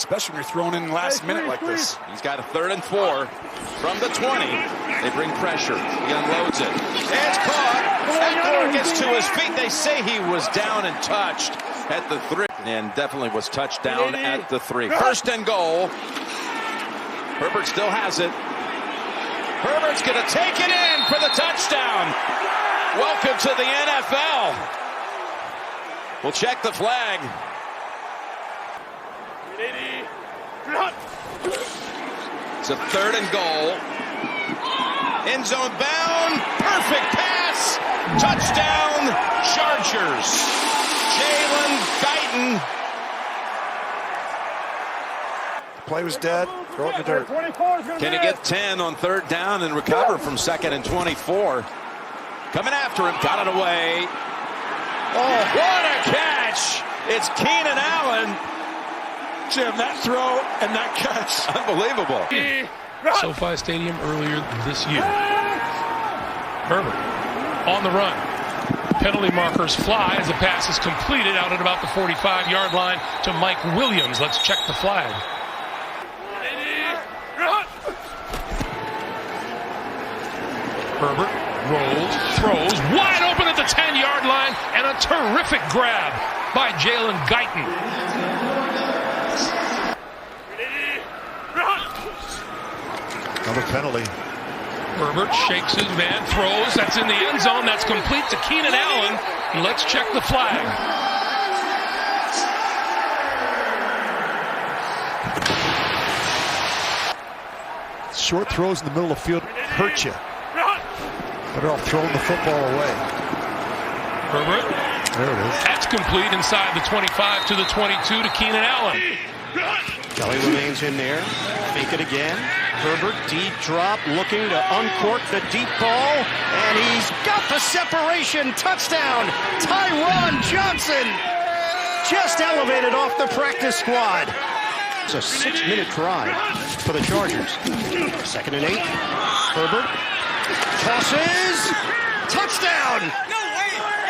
especially when you're thrown in last minute like this. He's got a 3rd and 4 from the 20. They bring pressure. He unloads it. It's caught. Eckler gets to his feet. They say he was down and touched at the 3. And definitely was touched down at the 3. 1st and goal. Herbert still has it. Herbert's going to take it in for the touchdown. Welcome to the NFL. We'll check the flag. It's a 3rd and goal. End zone bound. Perfect pass. Touchdown, Chargers. Jalen Guyton. Play was dead. Throw it in the dirt. Can he get 10 on 3rd down and recover from 2nd and 24? Coming after him. Got it away. Oh, what a catch. It's Keenan Allen. Jim, that throw and that catch. Unbelievable. SoFi Stadium earlier this year. Herbert on the run. Penalty markers fly as the pass is completed out at about the 45-yard line to Mike Williams. Let's check the flag. Herbert rolls, throws, wide open at the 10-yard line, and a terrific grab by Jalen Guyton. Another penalty. Herbert shakes his man, throws, that's in the end zone, that's complete to Keenan Allen. Let's check the flag. Short throws in the middle of the field hurt you. Better off throwing the football away. Herbert. There it is. That's complete inside the 25 to the 22 to Keenan Allen. Kelly remains in there. Fake it again. Herbert, deep drop, looking to uncork the deep ball. And he's got the separation. Touchdown. Tyron Johnson. Just elevated off the practice squad. It's a 6-minute drive for the Chargers. 2nd and 8. Herbert tosses. Touchdown.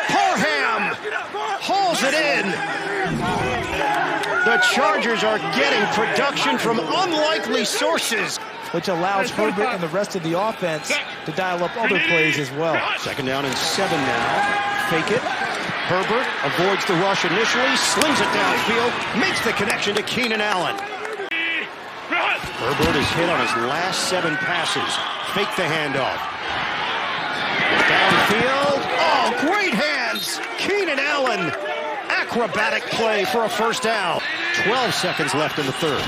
Parham hauls it in. The Chargers are getting production from unlikely sources, which allows Herbert and the rest of the offense to dial up other plays as well. 2nd down and 7 now. Fake it. Herbert avoids the rush initially, slings it downfield, makes the connection to Keenan Allen. Herbert is hit on his last 7 passes. Fake the handoff. Downfield. Oh, great hands. Keenan Allen. Acrobatic play for a 1st down. 12 seconds left in the 3rd.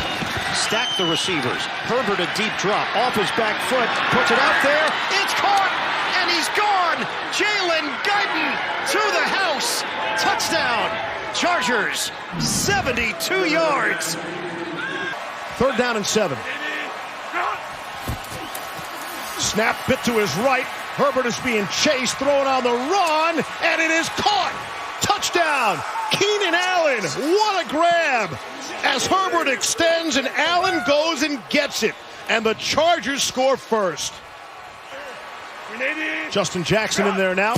Stack the receivers. Herbert a deep drop off his back foot. Puts it out there. It's caught. And he's gone. Jalen Guyton to the house. Touchdown. Chargers. 72 yards. 3rd down and 7. Snap bit to his right. Herbert is being chased, thrown on the run, and it is caught. Touchdown. Keenan Allen. What a grab. As Herbert extends and Allen goes and gets it. And the Chargers score first. Justin Jackson in there now.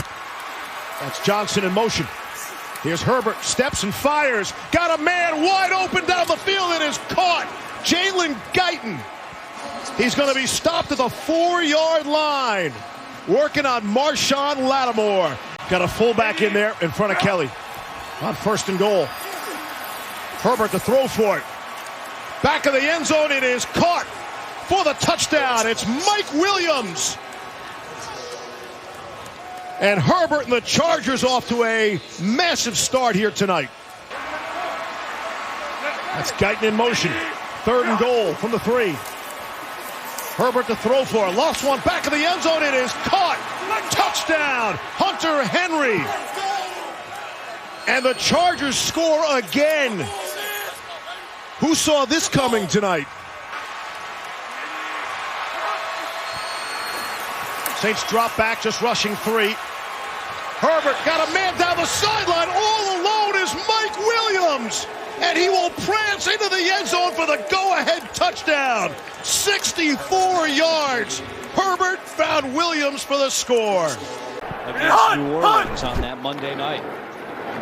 That's Johnson in motion. Here's Herbert, steps and fires. Got a man wide open down the field. It is caught. Jalen Guyton. He's going to be stopped at the 4-yard line. Working on Marshawn Lattimore. Got a fullback in there in front of Kelly. On 1st and goal. Herbert to throw for it. Back of the end zone. It is caught for the touchdown. It's Mike Williams. And Herbert and the Chargers off to a massive start here tonight. That's Guyton in motion. 3rd and goal from the 3. Herbert to throw for. Lost one back of the end zone. It is caught. Touchdown. Hunter Henry. And the Chargers score again. Who saw this coming tonight? Saints drop back, just rushing 3. Herbert got a man down the sideline. All alone is Mike Williams. And he will prance into the end zone for the go-ahead touchdown. 64 yards. Herbert found Williams for the score. Against New Orleans on that Monday night.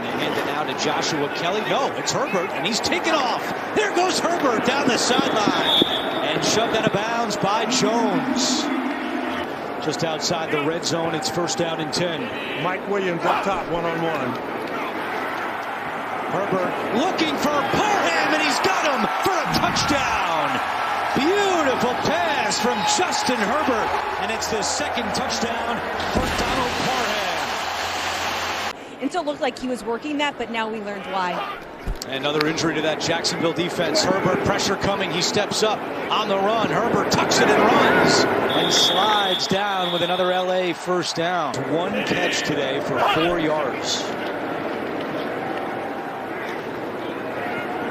And they hand it now to Joshua Kelly. No, it's Herbert, and he's taken off. There goes Herbert down the sideline. And shoved out of bounds by Jones. Just outside the red zone, it's first down and 10. Mike Williams up top, one-on-one. Herbert looking for Parham, and he's got him for a touchdown. Beautiful pass from Justin Herbert, and it's the second touchdown for Donald Parham. And so it looked like he was working that, but now we learned why. Another injury to that Jacksonville defense. Herbert, pressure coming. He steps up on the run. Herbert tucks it and runs. And slides down with another LA first down. One catch today for 4 yards.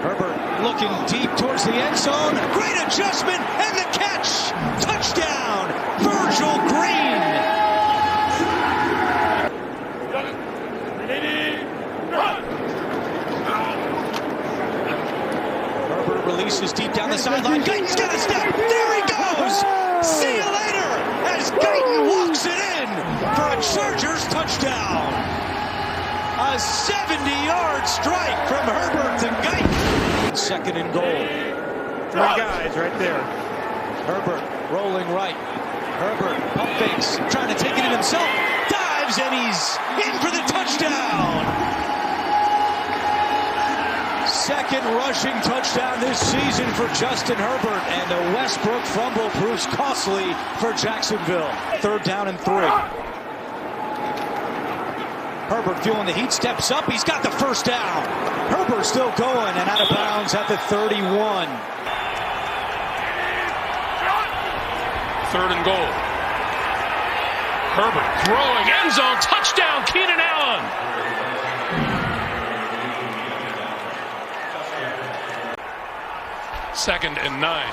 Herbert looking deep towards the end zone. Great adjustment and the catch. Touchdown, Virgil Green. Herbert releases deep down the sideline. Guyton's got a step. There he goes. See you later as Guyton walks it in for a Chargers touchdown. A 70-yard strike from Herbert to Guyton. Second and goal. 3 guys right there. Herbert rolling right. Herbert pump fakes, trying to take it in himself. Dives and he's in for the touchdown. Second rushing touchdown this season for Justin Herbert, and the Westbrook fumble proves costly for Jacksonville. Third down and 3. Herbert feeling the heat, steps up. He's got the first down. Herbert still going and out of bounds at the 31. Third and goal. Herbert throwing, end zone, touchdown, Keenan Allen. Second and 9.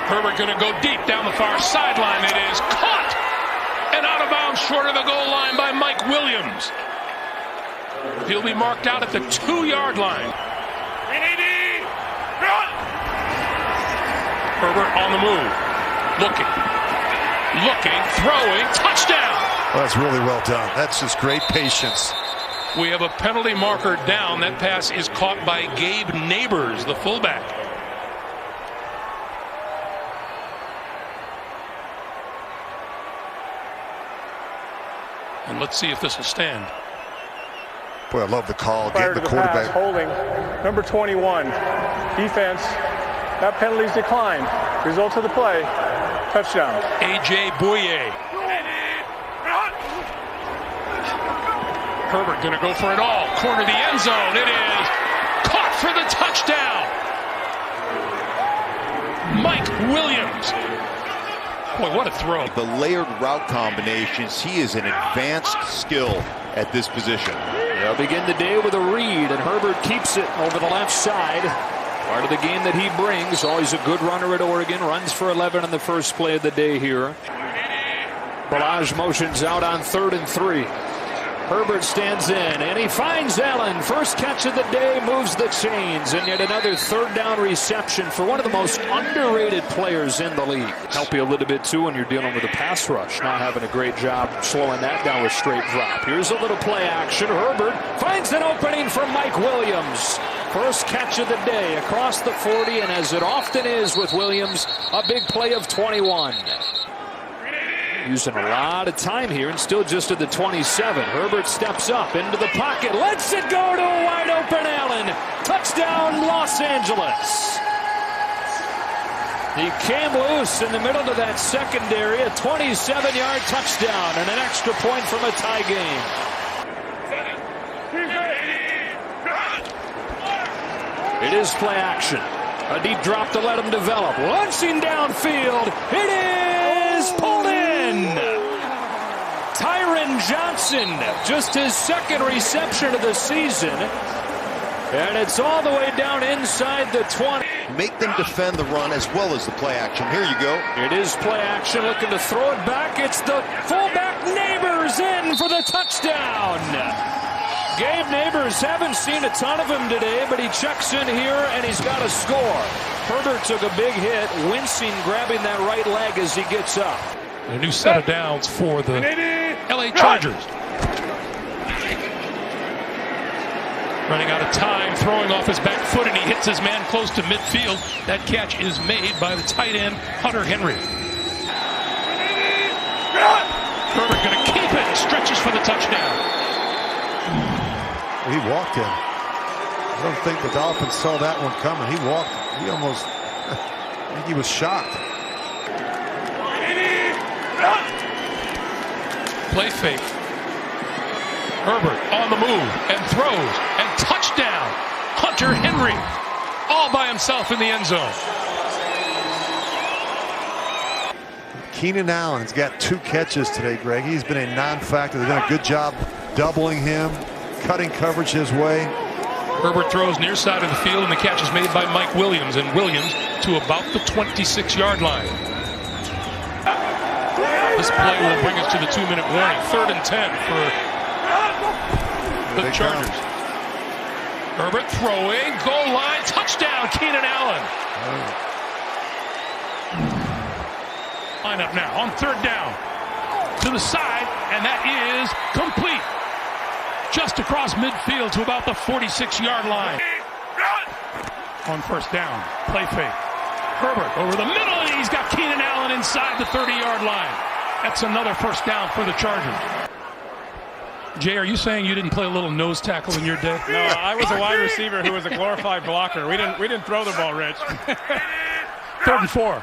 Herbert going to go deep down the far sideline. It is caught and out of bounds short of the goal line by Mike Williams. He'll be marked out at the 2-yard line. Herbert on the move. Looking, throwing, touchdown. Well, that's really well done. That's just great patience. We have a penalty marker down. That pass is caught by Gabe Neighbors, the fullback. And let's see if this will stand. Boy, I love the call. Prior Getting to the quarterback. pass, holding number 21. Defense. That penalty's declined. Result of the play. Touchdown. A.J. Bouye. Herbert going to go for it all. Corner the end zone. It is caught for the touchdown. Mike Williams. Boy, what a throw. The layered route combinations, he is an advanced skill at this position. They'll begin the day with a read, and Herbert keeps it over the left side. Part of the game that he brings. Always a good runner at Oregon. Runs for 11 on the first play of the day here. Balazs motions out on 3rd and 3. Herbert stands in, and he finds Allen. First catch of the day, moves the chains, and yet another 3rd down reception for one of the most underrated players in the league. Help you a little bit, too, when you're dealing with a pass rush. Not having a great job slowing that down with straight drop. Here's a little play action. Herbert finds an opening for Mike Williams. First catch of the day across the 40, and as it often is with Williams, a big play of 21. Using a lot of time here and still just at the 27. Herbert steps up into the pocket, lets it go to a wide open Allen. Touchdown, Los Angeles. He came loose in the middle of that secondary, a 27-yard touchdown and an extra point from a tie game. It is play action. A deep drop to let him develop. Launching downfield. It is pulled in. Tyron Johnson, just his second reception of the season. And it's all the way down inside the 20. Make them defend the run as well as the play action. Here you go. It is play action, looking to throw it back. It's the fullback Neighbors in for the touchdown. Gabe Neighbors, haven't seen a ton of him today, but he checks in here and he's got a score. Herbert took a big hit, wincing, grabbing that right leg as he gets up. A new set of downs for the LA Chargers. Running out of time, throwing off his back foot, and he hits his man close to midfield. That catch is made by the tight end, Hunter Henry. Herbert going to keep it, stretches for the touchdown. He walked him. I don't think the Dolphins saw that one coming. He walked. He almost, I think he was shocked. Play fake. Herbert on the move and throws and touchdown. Hunter Henry all by himself in the end zone. Keenan Allen's got 2 catches today, Greg. He's been a non-factor. They've done a good job doubling him, cutting coverage his way. Herbert throws near side of the field, and the catch is made by Mike Williams, and Williams to about the 26-yard line. This play will bring us to the 2-minute warning. 3rd and 10 for the Chargers. Herbert throwing, goal line, touchdown, Keenan Allen. Line up now on 3rd down. To the side, and that is complete. Just across midfield to about the 46-yard line. On 1st down, play fake. Herbert over the middle, and he's got Keenan Allen inside the 30-yard line. That's another 1st down for the Chargers. Jay, are you saying you didn't play a little nose tackle in your day? No, I was a wide receiver who was a glorified blocker. We didn't throw the ball, Rich. 3rd and 4.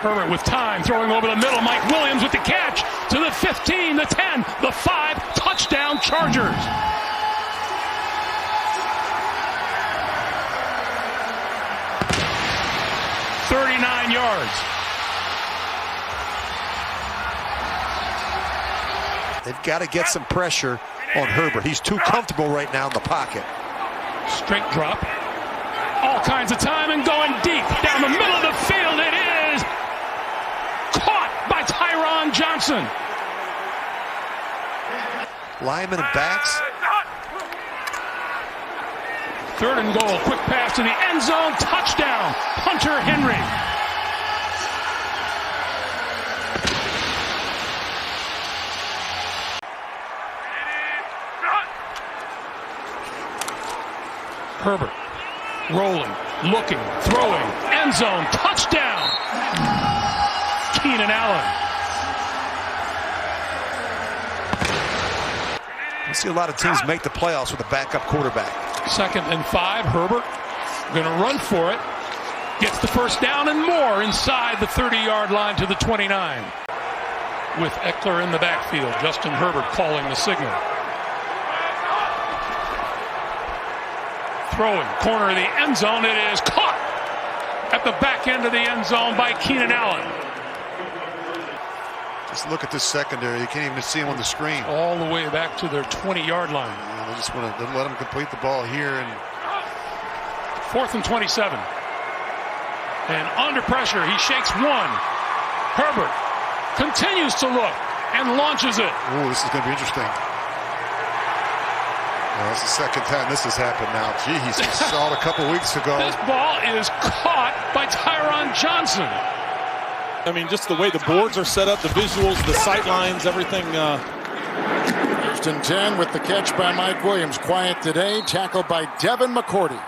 Herbert with time, throwing over the middle. Mike Williams with the catch to the 15, the 10, the 5. Touchdown, Chargers. $39 yards. They've got to get some pressure on Herbert. He's too comfortable right now in the pocket. Straight drop. All kinds of time and going deep down the middle of the field. It is caught by Tyron Johnson. Linemen and backs. 3rd and goal. Quick pass to the end zone. Touchdown. Hunter Henry. Herbert rolling, looking, throwing, end zone, touchdown. Keenan Allen. You see a lot of teams make the playoffs with a backup quarterback. 2nd and 5. Herbert going to run for it. Gets the 1st down and more inside the 30-yard line to the 29. With Eckler in the backfield, Justin Herbert calling the signal. Throwing, corner of the end zone. It is caught at the back end of the end zone by Keenan Allen. Just look at this secondary. You can't even see him on the screen. All the way back to their 20-yard line. Yeah, they just want to let him complete the ball here. And 4th and 27. And under pressure, he shakes one. Herbert continues to look and launches it. Ooh, this is going to be interesting. Well, it's the 2nd time this has happened now. Geez, we saw it a couple weeks ago. This ball is caught by Tyron Johnson. I mean, just the way the boards are set up, the visuals, the sight lines, everything. 1st and 10 with the catch by Mike Williams. Quiet today, tackled by Devin McCourty.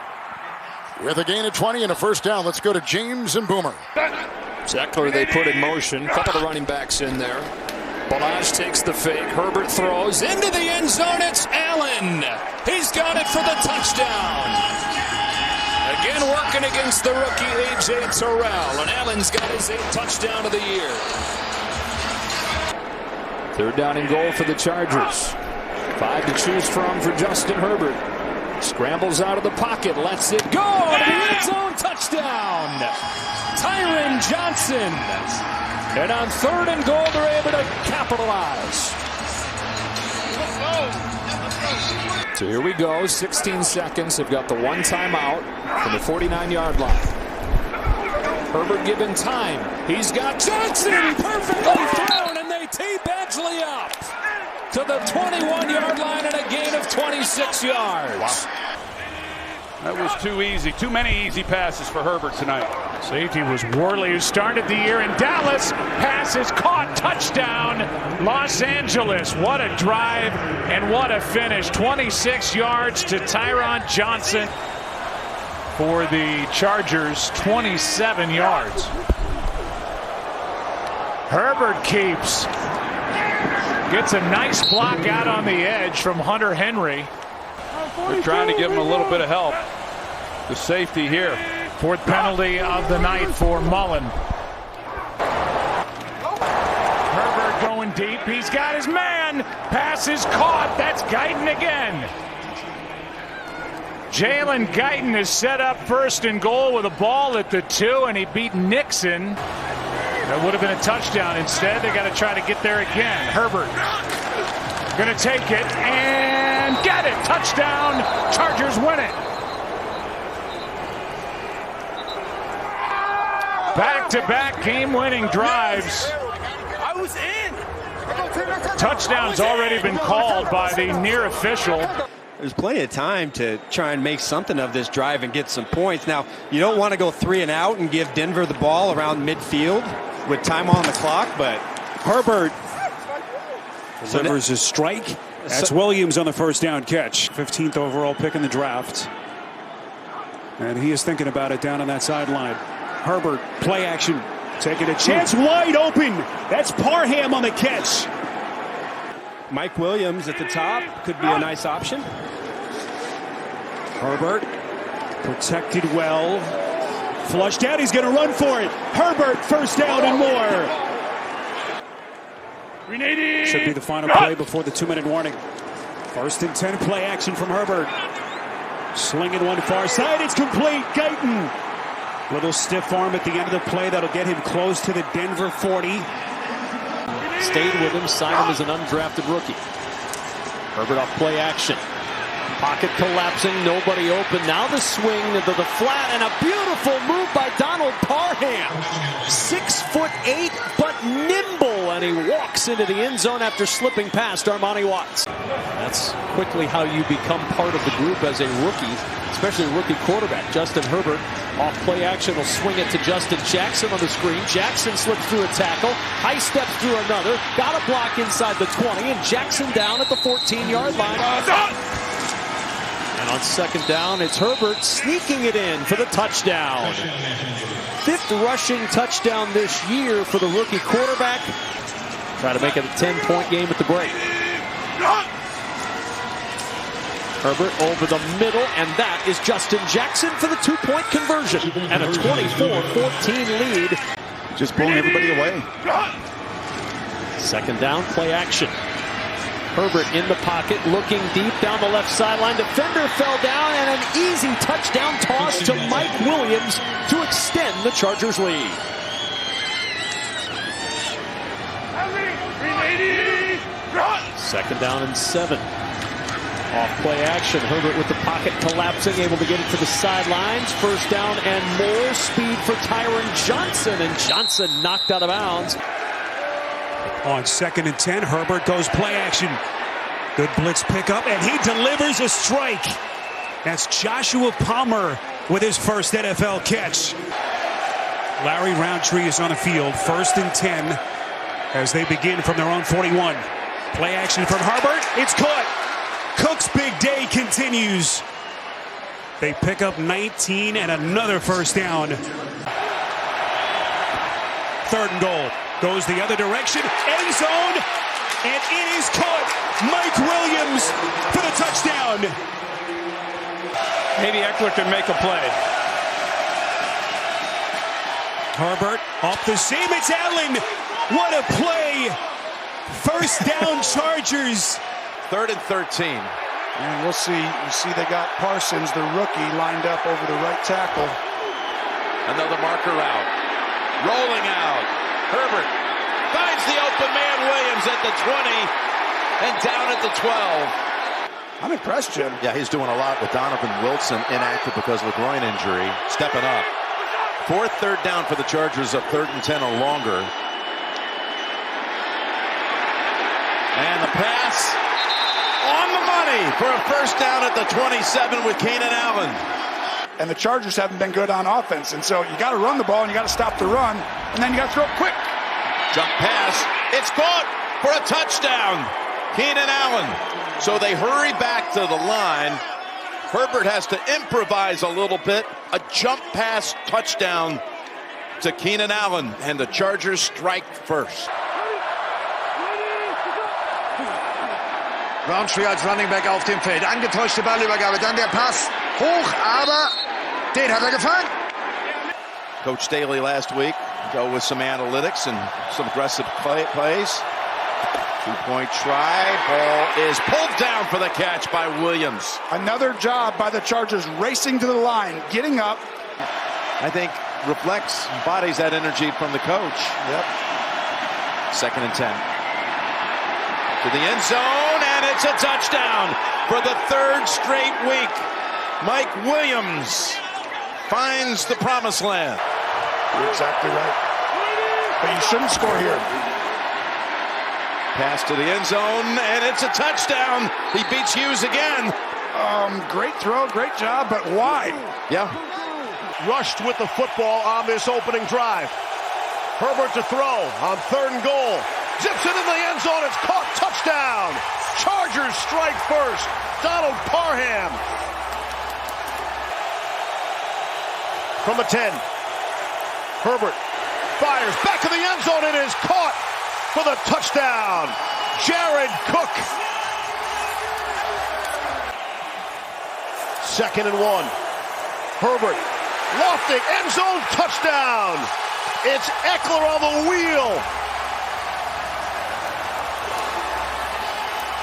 With a gain of 20 and a 1st down, let's go to James and Boomer. Eckler they put in motion. Couple of running backs in there. Balazs takes the fake. Herbert throws into the end zone. It's Allen. He's got it for the touchdown. Again working against the rookie A.J. Terrell. And Allen's got his 8th touchdown of the year. 3rd down and goal for the Chargers. 5 to choose from for Justin Herbert. Scrambles out of the pocket. Lets it go. To the end zone. Touchdown. Tyron Johnson. And on 3rd and goal, they're able to capitalize. So here we go, 16 seconds. They've got the 1 timeout from the 49-yard line. Herbert given time. He's got Johnson perfectly thrown, and they tee Badgley up to the 21-yard line and a gain of 26 yards. Wow. That was too easy. Too many easy passes for Herbert tonight. Safety was Worley, who started the year in Dallas. Pass is caught. Touchdown, Los Angeles. What a drive and what a finish. 26 yards to Tyron Johnson. For the Chargers, 27 yards. Herbert keeps. Gets a nice block out on the edge from Hunter Henry. They're trying to give him a little bit of help. The safety here. Fourth penalty of the night for Mullen. Herbert going deep. He's got his man. Pass is caught. That's Guyton again. Jalen Guyton is set up first and goal with a ball at the 2, and he beat Nixon. That would have been a touchdown. Instead, they got to try to get there again. Herbert going to take it and get it. Touchdown. Chargers win it. Back-to-back game-winning drives. I was in. Touchdown's already been called by the near official. There's plenty of time to try and make something of this drive and get some points. Now, you don't want to go 3 and out and give Denver the ball around midfield with time on the clock, but Herbert delivers a strike. That's Williams on the first down catch. 15th overall pick in the draft. And he is thinking about it down on that sideline. Herbert, play action, taking a chance, wide open. That's Parham on the catch. Mike Williams at the top could be a nice option. Herbert protected well. Flushed out, he's going to run for it. Herbert, first down and more. Should be the final play before the 2-minute warning. 1st and 10, play action from Herbert. Slinging one far side, it's complete. Guyton. Little stiff arm at the end of the play that'll get him close to the Denver 40. Stayed with him, signed him as an undrafted rookie. Herbert off play action. Pocket collapsing, nobody open. Now the swing into the flat, and a beautiful move by Donald Parham. 6'8", but nimble, and he walks into the end zone after slipping past Armani Watts. That's quickly how you become part of the group as a rookie, especially a rookie quarterback. Justin Herbert off play action will swing it to Justin Jackson on the screen. Jackson slips through a tackle, high steps through another, got a block inside the 20, and Jackson down at the 14-yard line. And on 2nd down, it's Herbert sneaking it in for the touchdown. 5th rushing touchdown this year for the rookie quarterback. Try to make it a 10-point game at the break. Herbert over the middle, and that is Justin Jackson for the 2-point conversion. And a 24-14 lead. Just blowing everybody away. 2nd down, play action. Herbert in the pocket, looking deep down the left sideline. Defender fell down, and an easy touchdown toss to Mike Williams to extend the Chargers' lead. Second down and 7. Off play action. Herbert with the pocket collapsing, able to get it to the sidelines. 1st down and more. Speed for Tyron Johnson, and Johnson knocked out of bounds. On 2nd and 10, Herbert goes play action. Good blitz pickup, and he delivers a strike. That's Joshua Palmer with his first NFL catch. Larry Roundtree is on the field. 1st and 10 as they begin from their own 41. Play action from Herbert. It's caught. Cook's big day continues. They pick up 19 and another 1st down. 3rd and goal. Goes the other direction. End zone. And it is caught. Mike Williams for the touchdown. Maybe Eckler can make a play. Herbert off the seam. It's Allen. What a play. 1st down Chargers. 3rd and 13. And we'll see. You see they got Parsons, the rookie, lined up over the right tackle. Another marker out. Rolling out. Herbert finds the open man, Williams at the 20 and down at the 12. I'm impressed, Jim. Yeah, he's doing a lot with Donovan Wilson inactive because of a groin injury. Stepping up. 4th, 3rd down for the Chargers of 3rd and 10 or longer. And the pass on the money for a 1st down at the 27 with Keenan Allen. and the Chargers haven't been good on offense. And so you got to run the ball, and you got to stop the run, and then you got to throw it quick. Jump pass. It's caught for a touchdown. Keenan Allen. So they hurry back to the line. Herbert has to improvise a little bit. A jump pass touchdown to Keenan Allen, and the Chargers strike first. Roundtree als Running Back auf dem Feld. Angetäuschte Ballübergabe, dann der Pass. Hoch, aber den hat gefangen. Coach Staley last week go with some analytics and some aggressive plays. Two-point try. Ball is pulled down for the catch by Williams. Another job by the Chargers racing to the line, getting up. I think reflects, embodies that energy from the coach. Yep. 2nd and 10. To the end zone, and it's a touchdown for the 3rd straight week. Mike Williams finds the promised land. You're exactly right. But you shouldn't score here. Pass to the end zone, and it's a touchdown. He beats Hughes again. Great throw, great job, but why? Yeah. Rushed with the football on this opening drive. Herbert to throw on 3rd and goal. Zips it in the end zone. It's caught. Touchdown. Chargers strike first. Donald Parham. From the 10. Herbert fires back to the end zone. It is caught for the touchdown. Jared Cook. 2nd and 1. Herbert lofting end zone touchdown. It's Eckler on the wheel.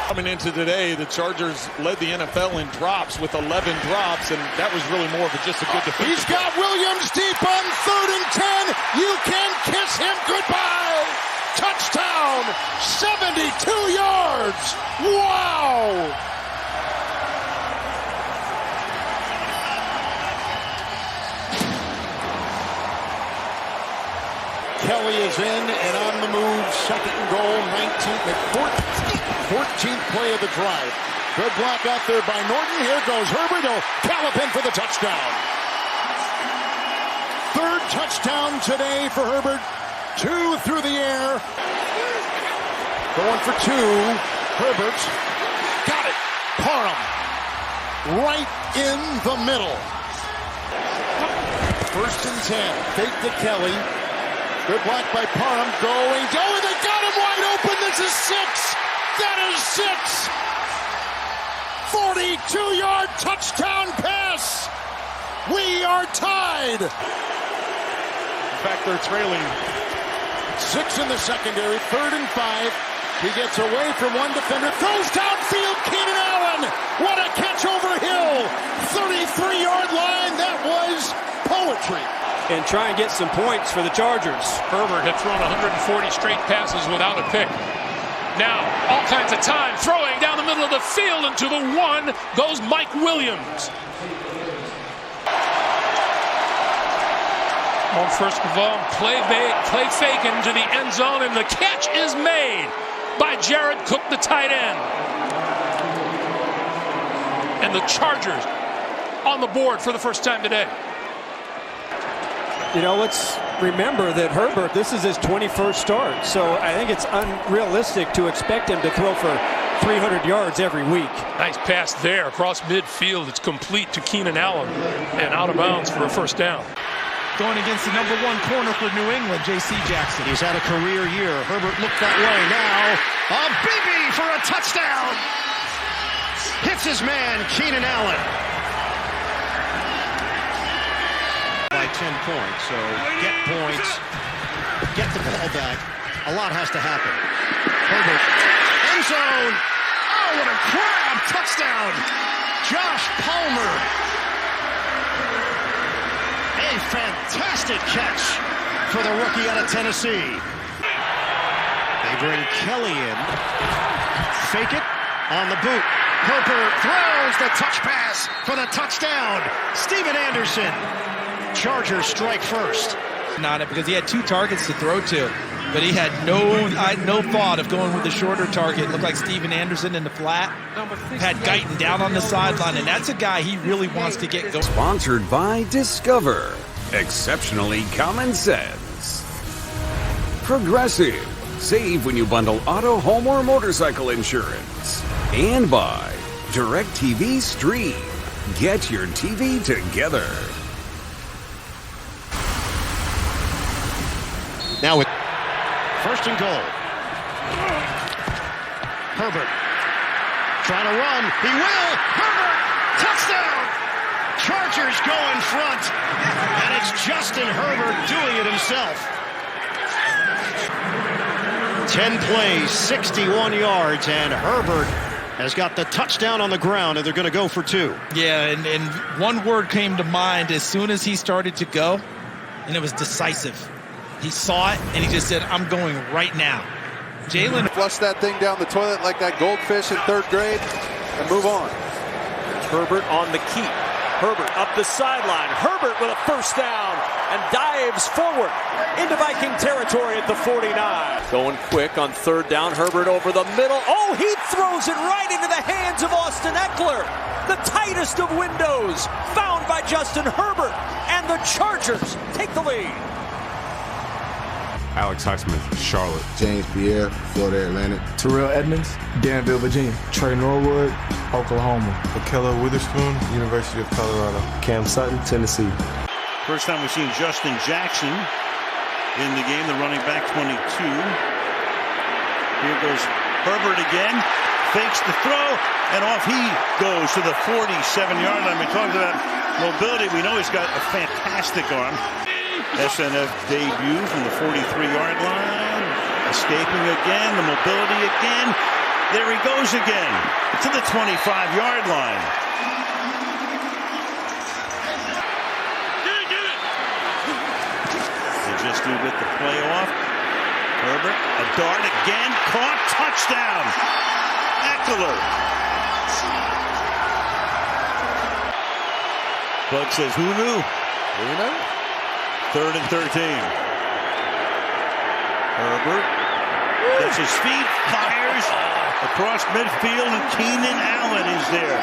Coming into today, the Chargers led the NFL in drops with 11 drops, and that was really more of just a good defense. He's got Williams deep on 3rd and 10. You can kiss him goodbye. Touchdown, 72 yards. Wow. Kelly is in and on the move. 2nd and goal, 14th play of the drive. Good block out there by Norton. Here goes Herbert. He'll gallop in for the touchdown. 3rd touchdown today for Herbert. 2 through the air. Going for 2. Herbert got it. Parham right in the middle. 1st and 10. Fake to Kelly. Good block by Parham. Going. They got him wide open. This is 6. That is 6. 42-yard touchdown pass. We are tied. In fact, they're trailing. 6 in the secondary. 3rd and 5. He gets away from one defender. Throws downfield. Keenan Allen. What a catch over Hill. 33-yard line. That was poetry. And try and get some points for the Chargers. Herbert had thrown 140 straight passes without a pick. Now, all kinds of time, throwing down the middle of the field, and to the 1 goes Mike Williams. On 1st of all, play fake into the end zone, and the catch is made by Jared Cook, the tight end. And the Chargers on the board for the first time today. You know, let's remember that Herbert, this is his 21st start, so I think it's unrealistic to expect him to throw for 300 yards every week. Nice pass there across midfield. It's complete to Keenan Allen and out of bounds for a 1st down. Going against the number 1 corner for New England, J.C. Jackson. He's had a career year. Herbert looked that way. Now, a BB for a touchdown. Hits his man, Keenan Allen. By 10 points, so get points, get the ball back. A lot has to happen. Herbert, end zone. Oh, what a grab! Touchdown! Josh Palmer. A fantastic catch for the rookie out of Tennessee. They bring Kelly in. Fake it on the boot. Herbert throws the touch pass for the touchdown. Steven Anderson. Chargers strike first. Not it because he had 2 targets to throw to. but he had no thought of going with the shorter target. It looked like Steven Anderson in the flat. Had Guyton down on the sideline, and that's a guy he really wants to get going. Sponsored by Discover. Exceptionally common sense. Progressive. Save when you bundle auto, home, or motorcycle insurance. And by DirecTV Stream. Get your TV together. Now with first and goal. Herbert trying to run. He will. Herbert, touchdown. Chargers go in front. And it's Justin Herbert doing it himself. 10 plays, 61 yards, and Herbert has got the touchdown on the ground, and they're going to go for 2. Yeah, and one word came to mind as soon as he started to go, and it was decisive. He saw it, and he just said, I'm going right now. Jalen flushed that thing down the toilet like that goldfish in 3rd grade and move on. Herbert on the keep. Herbert up the sideline. Herbert with a first down and dives forward into Viking territory at the 49. Going quick on 3rd down. Herbert over the middle. Oh, he throws it right into the hands of Austin Eckler. The tightest of windows found by Justin Herbert. And the Chargers take the lead. Alex Highsmith, Charlotte. James Pierre, Florida Atlantic. Terrell Edmonds, Danville, Virginia. Trey Norwood, Oklahoma. Akella Witherspoon, University of Colorado. Cam Sutton, Tennessee. First time we've seen Justin Jackson in the game, the running back 22. Here goes Herbert again, fakes the throw, and off he goes to the 47-yard line. We talked about mobility. We know he's got a fantastic arm. SNF debut from the 43-yard line. Escaping again, the mobility again. There he goes again to the 25-yard line. They just do get the play off. Herbert, a dart again, caught, touchdown. Eckler. Bud says, who knew? Who knew? 3rd and 13. Herbert gets his feet, fires across midfield, and Keenan Allen is there.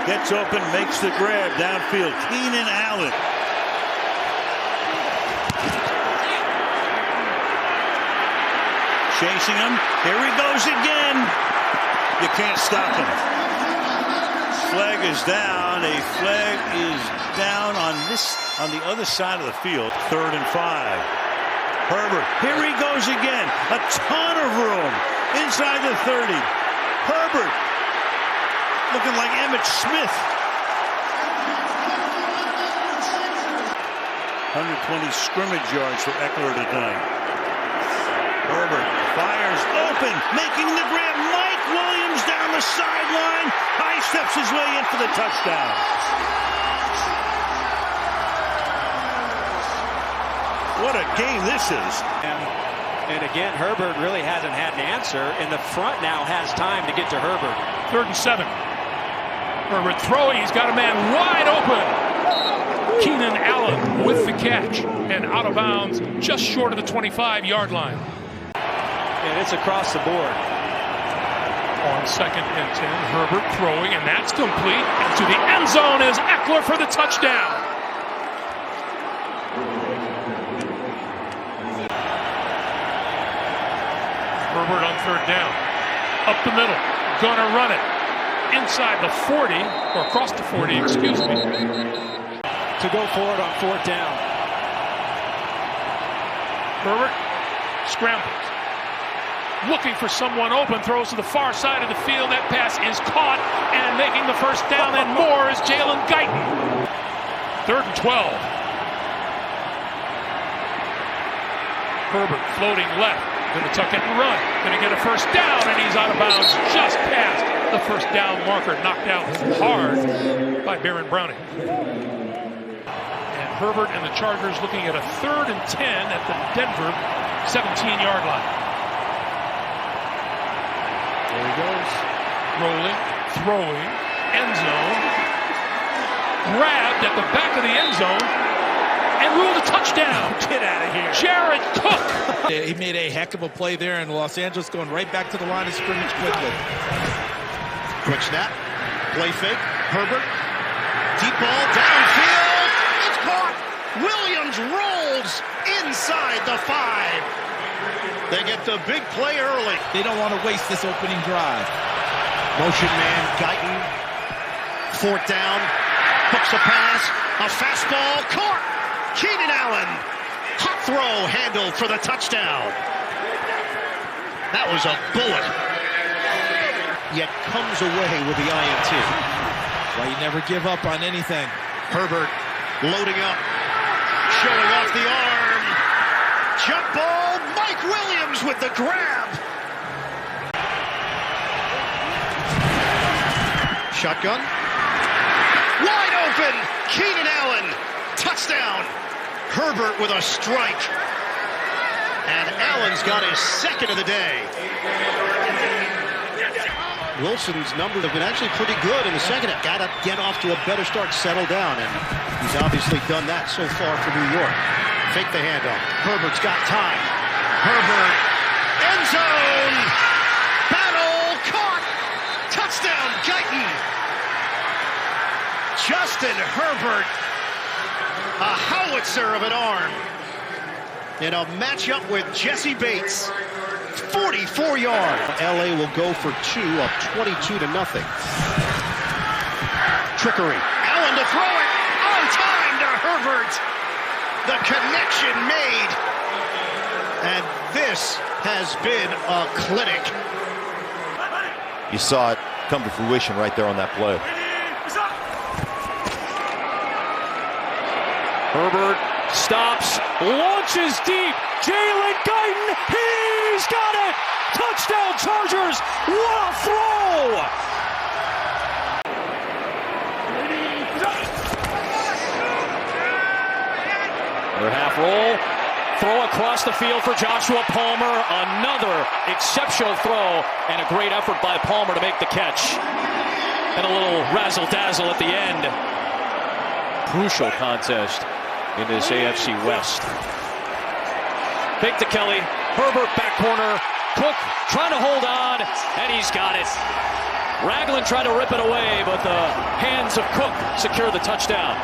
Gets open, makes the grab downfield. Keenan Allen. Chasing him. Here he goes again. You can't stop him. Flag is down. A flag is down on the other side of the field. 3rd and 5. Herbert. Here he goes again. A ton of room inside the 30. Herbert looking like Emmitt Smith. 120 scrimmage yards for Eckler tonight. Herbert fires open, making the grab. Mike Williams down the sideline. High steps his way in for the touchdown. What a game this is. And again, Herbert really hasn't had an answer, and the front now has time to get to Herbert. 3rd and 7. Herbert throwing. He's got a man wide open. Keenan Allen with the catch and out of bounds just short of the 25-yard line. And it's across the board. On 2nd and 10, Herbert throwing, and that's complete. And to the end zone is Eckler for the touchdown. Herbert on 3rd down. Up the middle. Gonna run it. Inside the 40, or across the 40, excuse me. To go forward on 4th down. Herbert scrambles. Looking for someone open, throws to the far side of the field. That pass is caught, and making the first down and more is Jalen Guyton. 3rd and 12. Herbert floating left, gonna tuck it and run. Gonna get a first down, and he's out of bounds just past the first down marker. Knocked out hard by Baron Browning. And Herbert and the Chargers looking at a 3rd and 10 at the Denver 17-yard line. There he goes. Rolling, throwing, end zone. Grabbed at the back of the end zone and ruled a touchdown. touchdown. Get out of here. Jared Cook. He made a heck of a play there in Los Angeles, going right back to the line of scrimmage quickly. Quick snap. Play fake. Herbert. Deep ball downfield. It's caught. Williams rolls inside the 5. They get the big play early. They don't want to waste this opening drive. Motion man Guyton. 4th down. Hooks a pass. A fastball caught. Keenan Allen. Hot throw handled for the touchdown. That was a bullet. Yet comes away with the INT. Why you never give up on anything. Herbert loading up. Showing off the arm. Jump ball. Mike Williams with the grab. Shotgun. Wide open. Keenan Allen. Touchdown. Herbert with a strike. And Allen's got his 2nd of the day. Wilson's numbers have been actually pretty good in the second. Got to get off to a better start, settle down, and he's obviously done that so far for New York. Fake the handoff. Herbert's got time. Herbert, end zone, battle, caught, touchdown, Guyton. Justin Herbert, a howitzer of an arm, in a matchup with Jesse Bates. 44 yards. LA will go for 2 up 22-0. Trickery. Allen to throw it. On time to Herbert. The connection made. And this has been a clinic. You saw it come to fruition right there on that play. Herbert stops, launches deep. Jalen Guyton, he's got it! Touchdown Chargers! What a throw! Third half roll. Throw across the field for Joshua Palmer. Another exceptional throw and a great effort by Palmer to make the catch. And a little razzle dazzle at the end. Crucial contest in this AFC West. Fake to Kelly. Herbert back corner. Cook trying to hold on, and he's got it. Ragland tried to rip it away, but the hands of Cook secure the touchdown.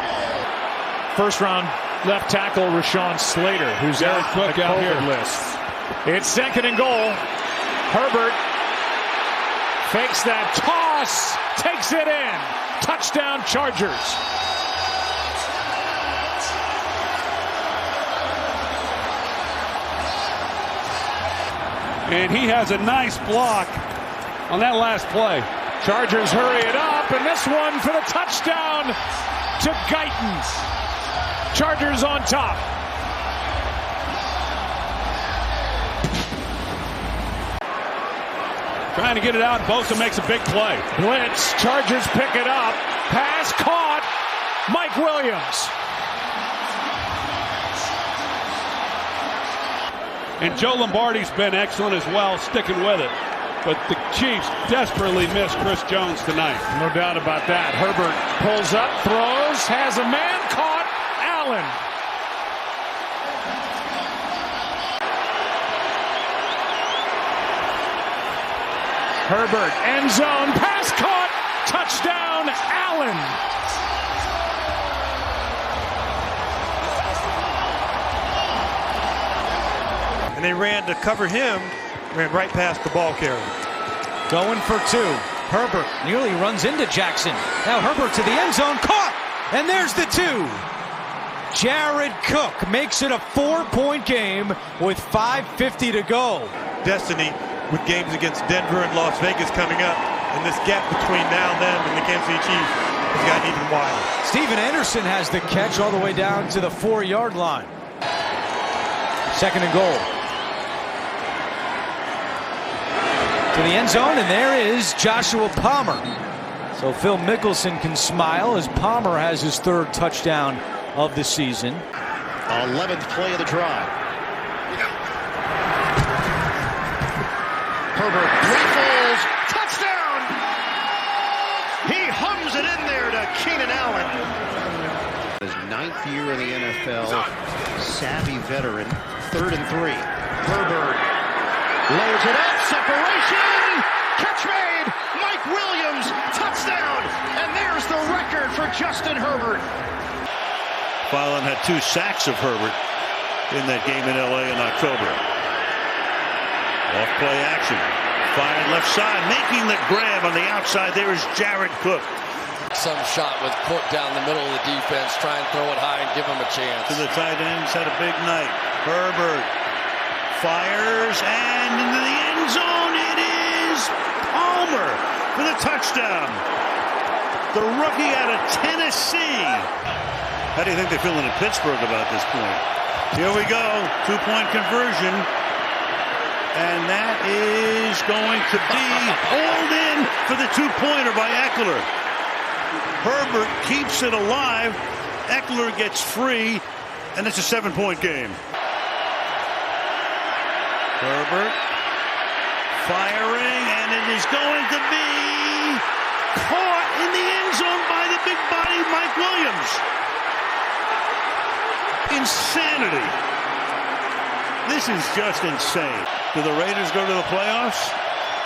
First round left tackle Rashawn Slater, who's Jared out Cook the out COVID here. list. It's 2nd and goal. Herbert fakes that toss, takes it in. Touchdown Chargers. And he has a nice block on that last play. Chargers hurry it up, and this one for the touchdown to Guyton. Chargers on top. Trying to get it out. Bosa makes a big play. Blitz. Chargers pick it up. Pass caught. Mike Williams. And Joe Lombardi's been excellent as well, sticking with it. But the Chiefs desperately miss Chris Jones tonight. No doubt about that. Herbert pulls up, throws, has a man caught. Allen. Herbert, end zone, pass caught. Touchdown, Allen. And they ran to cover him, ran right past the ball carrier. Going for 2. Herbert nearly runs into Jackson. Now Herbert to the end zone, caught! And there's the 2. Jared Cook makes it a 4-point game with 5:50 to go. Destiny with games against Denver and Las Vegas coming up. And this gap between now and then and the Kansas City Chiefs has gotten even wider. Steven Anderson has the catch all the way down to the 4-yard line. 2nd and goal. To the end zone, and there is Joshua Palmer. So Phil Mickelson can smile as Palmer has his 3rd touchdown of the season. 11th play of the drive. Herbert rifles, touchdown! He hums it in there to Keenan Allen. His 9th year in the NFL, savvy veteran, 3rd and 3. Herbert loads it up, separation, catch made, Mike Williams, touchdown, and there's the record for Justin Herbert. Phylon had 2 sacks of Herbert in that game in LA in October. Off play action, fired left side, making the grab on the outside. There is Jared Cook. Some shot with Cook down the middle of the defense, try and throw it high and give him a chance. To the tight ends, had a big night. Herbert fires, and into the end zone, it is Palmer for the touchdown. The rookie out of Tennessee. How do you think they're feeling in Pittsburgh about this point? Here we go, 2-point conversion. And that is going to be hauled in for the 2-pointer by Eckler. Herbert keeps it alive. Eckler gets free, and it's a 7-point game. Herbert firing, and it is going to be caught in the end zone by the big body Mike Williams. Insanity. This is just insane. Do the Raiders go to the playoffs,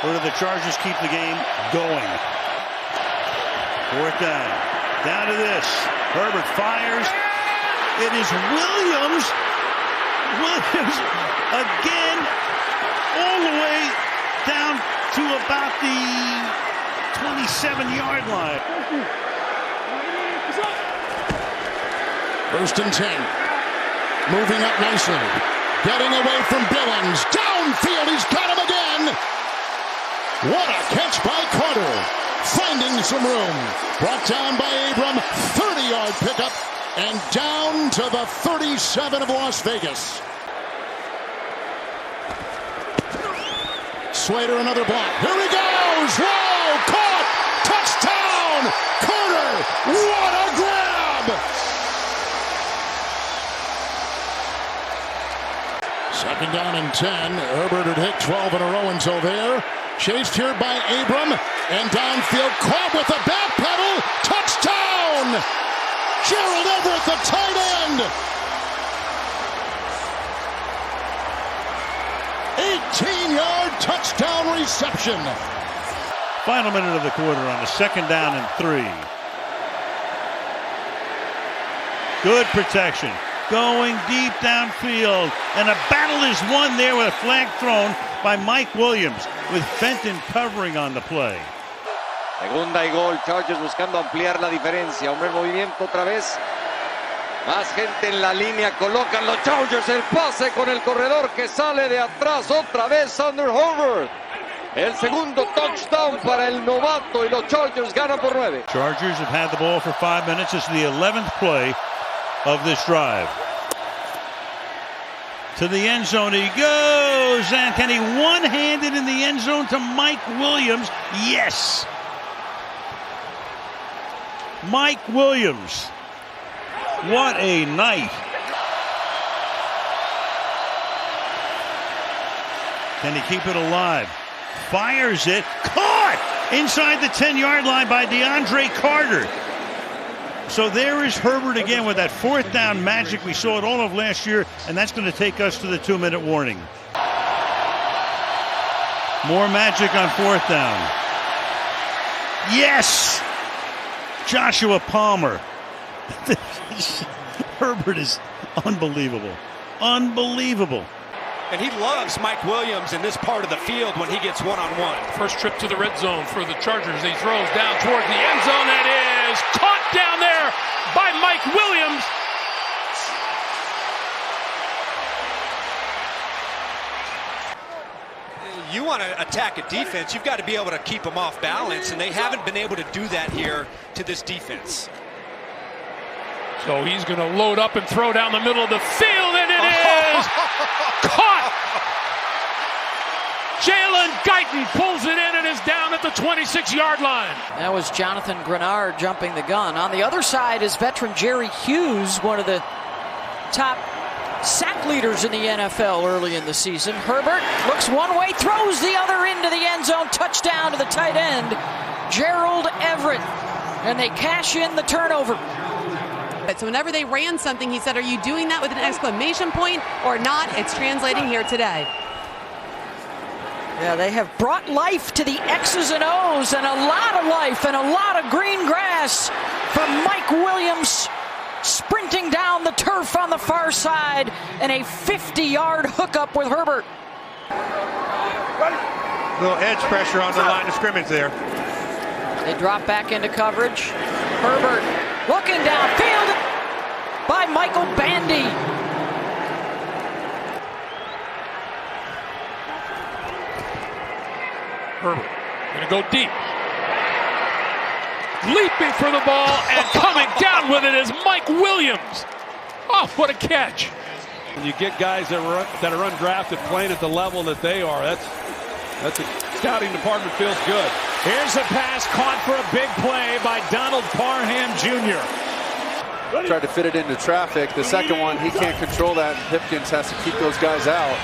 or do the Chargers keep the game going? 4th down. Down to this. Herbert fires. It is Williams. Williams again, all the way down to about the 27-yard line. 1st and 10. Moving up nicely. Getting away from Billings. Downfield, he's got him again. What a catch by Carter. Finding some room. Brought down by Abram. 30-yard pickup. And down to the 37 of Las Vegas. Slater, another block. Here he goes. Whoa! Caught! Touchdown! Carter! What a grab! 2nd down and 10. Herbert had hit 12 in a row until there. Chased here by Abram, and downfield caught with a back pedal. Touchdown! Gerald Everett, the tight end. 18-yard touchdown reception. Final minute of the quarter on a 2nd down and 3. Good protection. Going deep downfield, and a battle is won there with a flag thrown by Mike Williams, with Fenton covering on the play. Segunda y gol, Chargers buscando ampliar la diferencia. Un buen movimiento otra vez. Más gente en la línea, colocan los Chargers el pase con el corredor que sale de atrás. Otra vez Sander Herbert. El segundo touchdown para el novato y los Chargers ganan por 9. Chargers have had the ball for 5 minutes. It's the 11th play of this drive. To the end zone he goes, and can he one-handed in the end zone to Mike Williams? Yes! Mike Williams. What a night. Can he keep it alive? Fires it. Caught inside the 10-yard line by DeAndre Carter. So there is Herbert again with that 4th down magic. We saw it all of last year, and that's going to take us to the 2-minute warning. More magic on 4th down. Yes! Joshua Palmer. Herbert is unbelievable. Unbelievable. And he loves Mike Williams in this part of the field when he gets one-on-one. First trip to the red zone for the Chargers. He throws down toward the end zone. That is caught down there by Mike Williams. You want to attack a defense, you've got to be able to keep them off balance, and they haven't been able to do that here to this defense. So he's going to load up and throw down the middle of the field, and it is caught. Jalen Guyton pulls it in and is down at the 26-yard line. That was Jonathan Grenard jumping the gun. On the other side is veteran Jerry Hughes, one of the top sack leaders in the NFL early in the season. Herbert looks one way, throws the other into the end zone. Touchdown to the tight end, Gerald Everett. And they cash in the turnover. So whenever they ran something, he said, are you doing that with an exclamation point or not? It's translating here today. Yeah, they have brought life to the X's and O's, and a lot of life and a lot of green grass for Mike Williams, sprinting down the turf on the far side, and a 50-yard hookup with Herbert. Little edge pressure on the line of scrimmage there. They drop back into coverage. Herbert looking downfield by Michael Bandy. Herbert gonna go deep. Leaping for the ball and coming down with it is Mike Williams. Oh, what a catch. When you get guys that are undrafted playing at the level that they are, that's a scouting department feels good. Here's a pass caught for a big play by Donald Parham Jr. Tried to fit it into traffic. The second one, he can't control that. Pipkins has to keep those guys out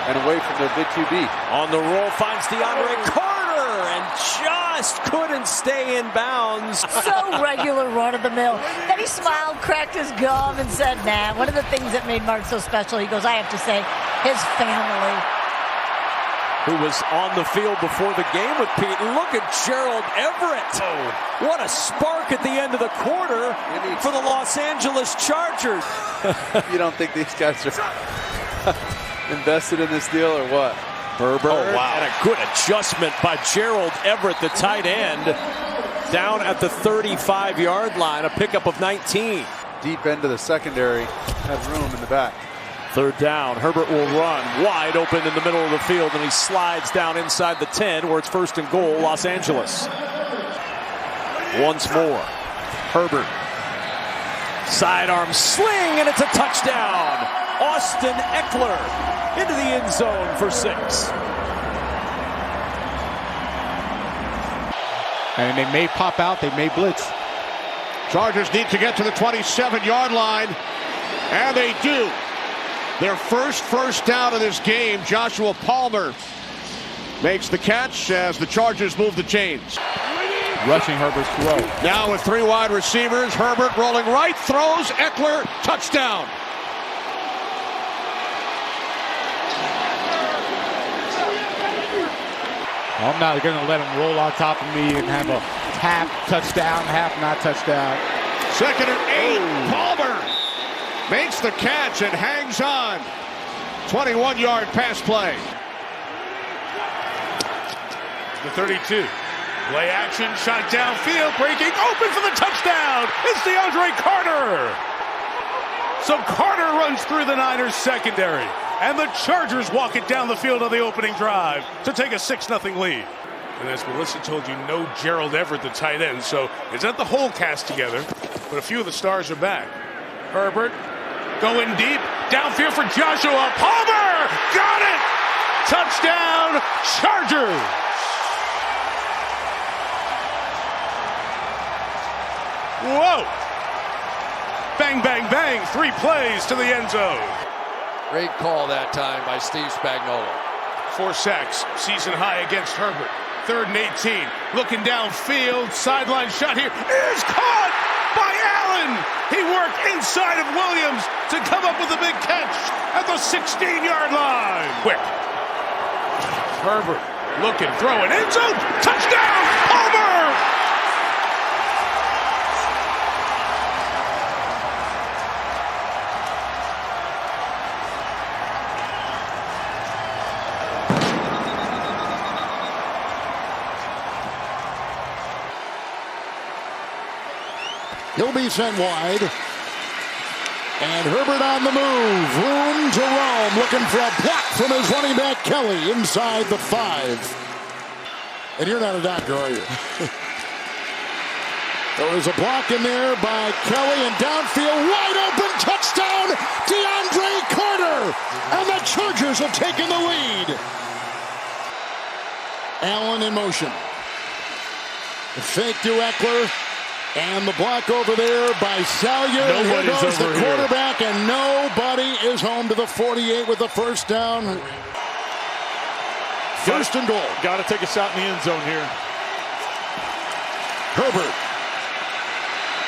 and away from the big QB. On the roll, finds DeAndre Carter and just couldn't stay in bounds. So regular, run-of-the-mill. Then he smiled, cracked his gum, and said, nah. One of the things that made Mark so special, he goes, I have to say, his family. Who was on the field before the game with Pete. Look at Gerald Everett. Oh. What a spark at the end of the quarter for the Los Angeles Chargers. You don't think these guys are invested in this deal or what? Herbert, and a good adjustment by Gerald Everett, the tight end, down at the 35-yard line, a pickup of 19. Deep end of the secondary, had room in the back. Third down, Herbert will run wide open in the middle of the field, and he slides down inside the 10 where it's 1st and goal, Los Angeles. Once more, Herbert, sidearm sling, and it's a touchdown. Austin Eckler into the end zone for 6. And they may pop out, they may blitz. Chargers need to get to the 27-yard line, and they do. Their first down of this game. Joshua Palmer makes the catch as the Chargers move the chains. Rushing Herbert's throw. Now with 3 wide receivers, Herbert rolling right, throws, Eckler, touchdown. I'm not going to let him roll on top of me and have a half touchdown, half not touchdown. 2nd and 8, Palmer makes the catch and hangs on. 21-yard pass play. The 32. Play action, shot downfield, breaking open for the touchdown. It's DeAndre Carter. So Carter runs through the Niners secondary. And the Chargers walk it down the field on the opening drive to take a 6-0 lead. And as Melissa told you, no Gerald Everett, the tight end. So it's not the whole cast together, but a few of the stars are back. Herbert going deep, downfield for Joshua Palmer. Got it! Touchdown, Chargers! Whoa! Bang, bang, bang. 3 plays to the end zone. Great call that time by Steve Spagnuolo. 4 sacks, season high against Herbert. 3rd and 18, looking downfield, sideline shot here, is caught by Allen. He worked inside of Williams to come up with a big catch at the 16-yard line. Quick. Herbert looking, throwing, end zone, touchdown, Palmer! He'll be sent wide. And Herbert on the move. Room to roam. Looking for a block from his running back, Kelly, inside the 5. And you're not a doctor, are you? There was a block in there by Kelly, and downfield, wide open, touchdown, DeAndre Carter. And the Chargers have taken the lead. Allen in motion. The fake to Eckler. And the block over there by Salyer. And here goes the quarterback, and nobody is home to the 48 with the 1st down. 1st and goal. Got to take a shot in the end zone here. Herbert.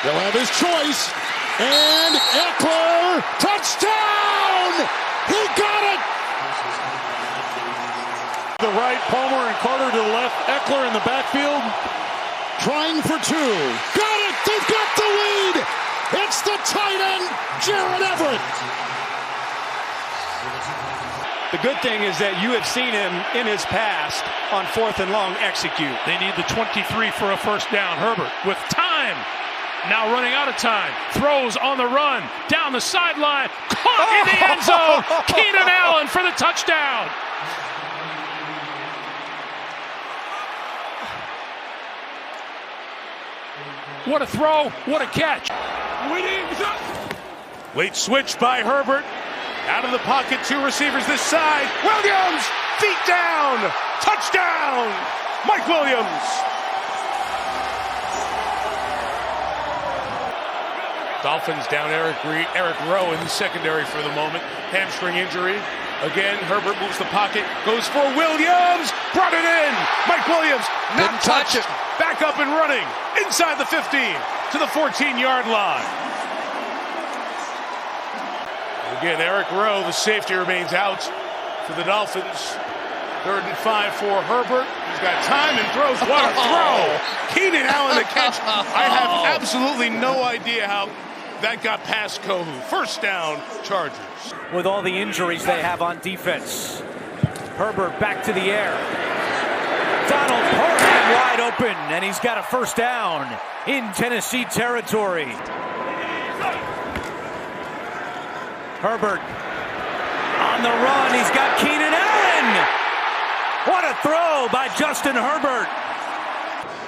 He'll have his choice. And Eckler, touchdown! He got it! The right, Palmer and Carter to the left. Eckler in the backfield. Trying for two. Got it! They've got the lead! It's the tight end, Gerald Everett. The good thing is that you have seen him in his past on 4th and long execute. They need the 23 for a first down. Herbert with time. Now running out of time. Throws on the run. Down the sideline. Caught in the end zone. Keenan Allen for the touchdown. What a throw. What a catch. Late switch by Herbert. Out of the pocket, 2 receivers this side. Williams, feet down. Touchdown. Mike Williams. Dolphins down Eric Rowe in the secondary for the moment. Hamstring injury. Again, Herbert moves the pocket, goes for Williams, brought it in. Mike Williams, not touched. Back up and running inside the 15 to the 14-yard line. Again, Eric Rowe, the safety, remains out for the Dolphins. 3rd and 5 for Herbert. He's got time and throws. What a throw! Keenan Allen the catch. I have absolutely no idea how that got past Kohu. First down, Chargers. With all the injuries they have on defense. Herbert back to the air. Donald Parham wide open, and he's got a first down in Tennessee territory. Herbert on the run. He's got Keenan Allen. What a throw by Justin Herbert.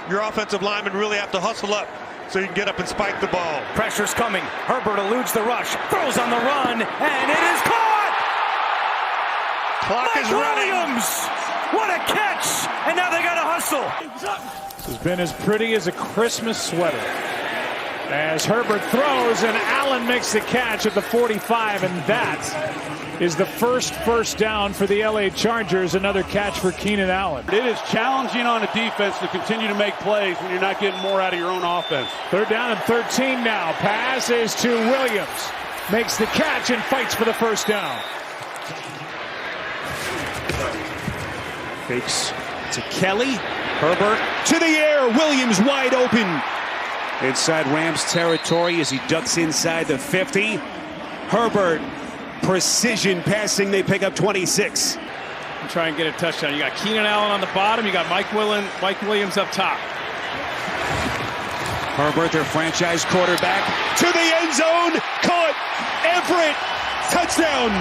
Your offensive linemen really have to hustle up so you can get up and spike the ball. Pressure's coming. Herbert eludes the rush, throws on the run, and it is caught! Clock is running. Williams! What a catch! And now they got to hustle. This has been as pretty as a Christmas sweater. As Herbert throws and Allen makes the catch at the 45, and that is the first down for the LA Chargers. Another catch for Keenan Allen. It is challenging on a defense to continue to make plays when you're not getting more out of your own offense. 3rd down and 13 now. Pass is to Williams. Makes the catch and fights for the first down. Fakes to Kelly. Herbert to the air. Williams wide open. Inside Rams territory as he ducks inside the 50. Herbert, precision passing. They pick up 26. Try and get a touchdown. You got Keenan Allen on the bottom. You got Mike Williams up top. Herbert, their franchise quarterback, to the end zone. Caught. Everett. Touchdown.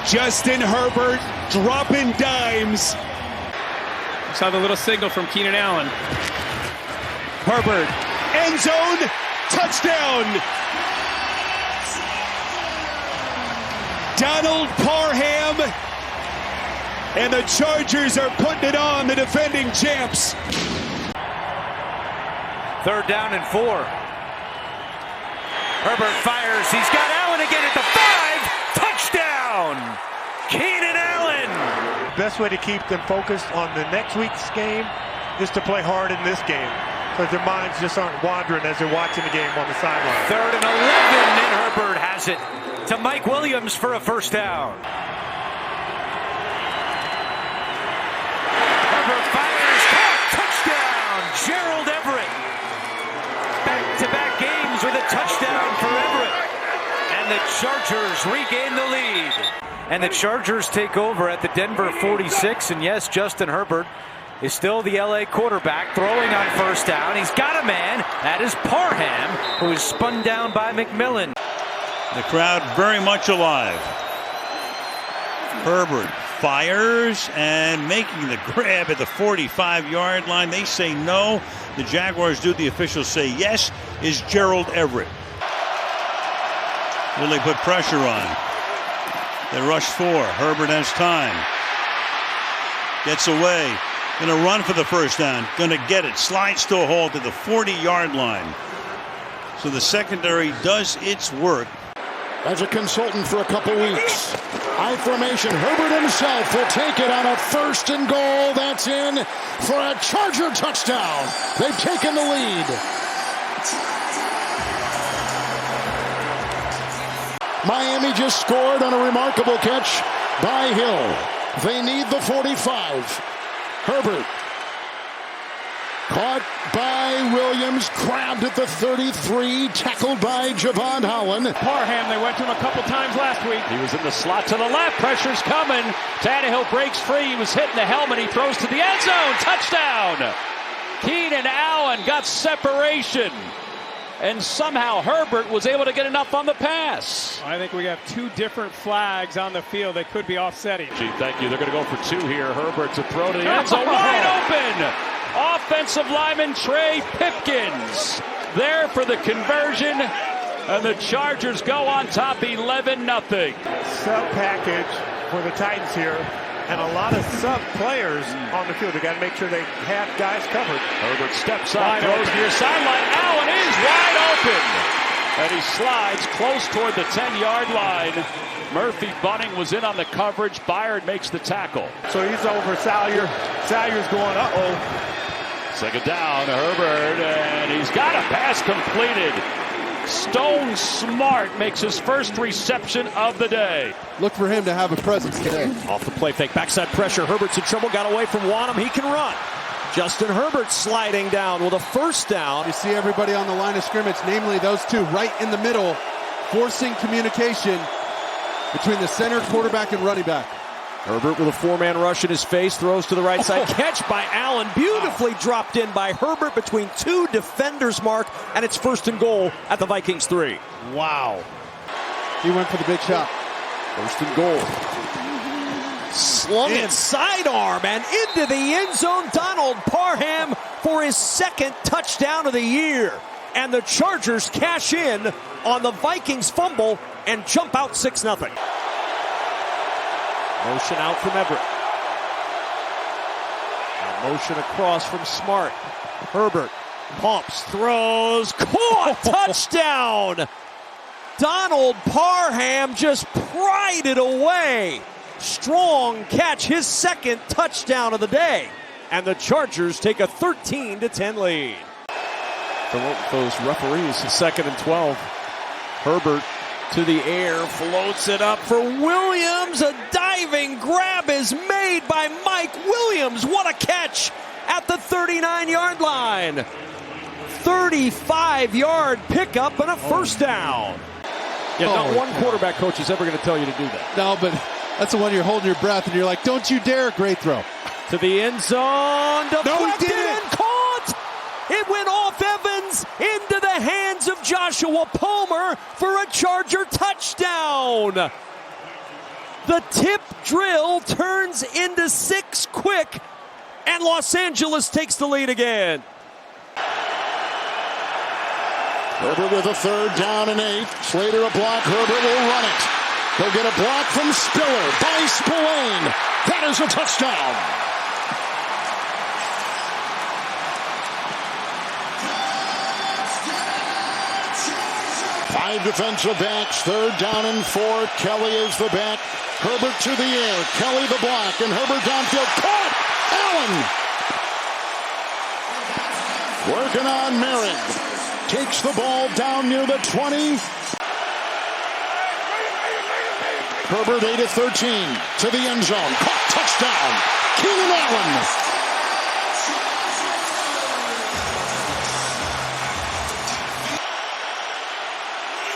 Justin Herbert dropping dimes. Saw the little signal from Keenan Allen. Herbert, end zone, touchdown. Donald Parham, and the Chargers are putting it on the defending champs. 3rd down and 4. Herbert fires. He's got Allen again at the 5. Touchdown. Keenan Allen. Best way to keep them focused on the next week's game is to play hard in this game, because their minds just aren't wandering as they're watching the game on the sideline. 3rd and 11, and Herbert has it to Mike Williams for a first down. Herbert fires, touchdown, Gerald Everett. Back-to-back games with a touchdown for Everett. And the Chargers regain the lead. And the Chargers take over at the Denver 46. And yes, Justin Herbert is still the LA quarterback, throwing on first down. He's got a man. That is Parham, who is spun down by McMillan. The crowd very much alive. Herbert fires and making the grab at the 45-yard line. They say no. The Jaguars do. The officials say yes. Is Gerald Everett. Will they put pressure on? They rush 4. Herbert has time. Gets away. Going to run for the first down. Going to get it. Slides to a halt at the 40-yard line. So the secondary does its work. As a consultant for a couple weeks, High formation. Herbert himself will take it on a 1st and goal. That's in for a Charger touchdown. They've taken the lead. Miami just scored on a remarkable catch by Hill. They need the 45. Herbert caught by Williams, grabbed at the 33, tackled by Javon Holland. Parham, they went to him a couple times last week. He was in the slot to the left. Pressure's coming. Tannehill breaks free. He was hitting the helmet. He throws to the end zone. Touchdown. Keenan Allen got separation. And somehow Herbert was able to get enough on the pass. I think we have 2 different flags on the field that could be offsetting. Thank you. They're going to go for 2 here. Herbert to throw to the end zone. Wide open. Offensive lineman Trey Pipkins there for the conversion. And the Chargers go on top 11-0. Sub package for the Titans here. And a lot of sub players on the field. They got to make sure they have guys covered. Herbert steps up, throws near sideline. Allen is wide open. And he slides close toward the 10-yard line. Murphy Bunning was in on the coverage. Byard makes the tackle. So he's over Salyer. Salyer's going, uh-oh. Second down, Herbert, and he's got a pass completed. Stone Smart makes his first reception of the day. Look for him to have a presence today. Off the play fake, backside pressure. Herbert's in trouble, got away from Wanham. He can run. Justin Herbert sliding down with a 1st down. You see everybody on the line of scrimmage, namely those 2 right in the middle, forcing communication between the center, quarterback, and running back. Herbert with a 4-man rush in his face, throws to the right side. Catch by Allen, beautifully dropped in by Herbert between 2 defenders, Mark, and it's 1st and goal at the Vikings 3. Wow. He went for the big shot. 1st and goal. Slung it sidearm and into the end zone. Donald Parham for his 2nd touchdown of the year. And the Chargers cash in on the Vikings fumble and jump out 6-0. Motion out from Everett. Now motion across from Smart. Herbert pumps, throws, caught, touchdown! Donald Parham just pried it away. Strong catch, his 2nd touchdown of the day. And the Chargers take a 13-10 lead. Those referees, 2nd and 12. Herbert to the air, floats it up for Williams. A diving grab is made by Mike Williams. What a catch at the 39-yard line. 35-yard pickup and a 1st down. Yeah, not one quarterback coach is ever going to tell you to do that. No, but that's the one you're holding your breath and you're like, don't you dare. Great throw. To the end zone. Deflected and caught. It went off Evans into the hands of Joshua Palmer for a Charger touchdown. The tip drill turns into 6 quick, and Los Angeles takes the lead again. Herbert with a 3rd down and 8. Slater a block. Herbert will run it. He'll get a block from Spiller by Spillane. That is a touchdown. Five defensive backs, 3rd down and 4. Kelly is the back. Herbert to the air. Kelly the block, and Herbert downfield. Caught! Allen! Working on Merritt. Takes the ball down near the 20. Herbert 8 of 13 to the end zone. Caught, touchdown. Keenan Allen.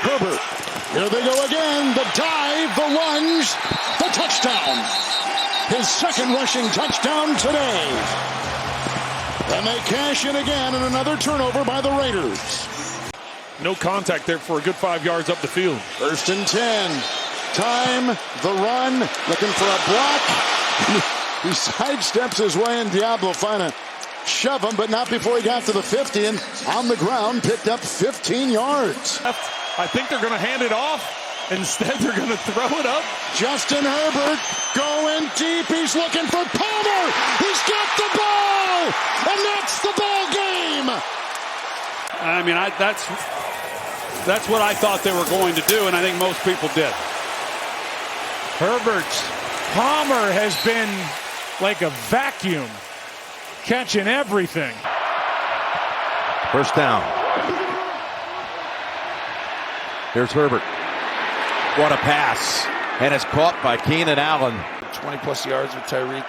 Herbert. Here they go again. The dive, the lunge, the touchdown. His 2nd rushing touchdown today. And they cash in again and another turnover by the Raiders. No contact there for a good 5 yards up the field. 1st and 10. Time, the run, looking for a block. He sidesteps his way, and Diablo finally shove him, but not before he got to the 50, and on the ground picked up 15 yards. I think they're going to hand it off. Instead, they're going to throw it up. Justin Herbert going deep. He's looking for Palmer. He's got the ball, and that's the ball game. I mean, that's what I thought they were going to do, and I think most people did. Herbert's Palmer has been like a vacuum, catching everything. First down. Here's Herbert. What a pass. And it's caught by Keenan Allen. 20-plus yards with Tyreek.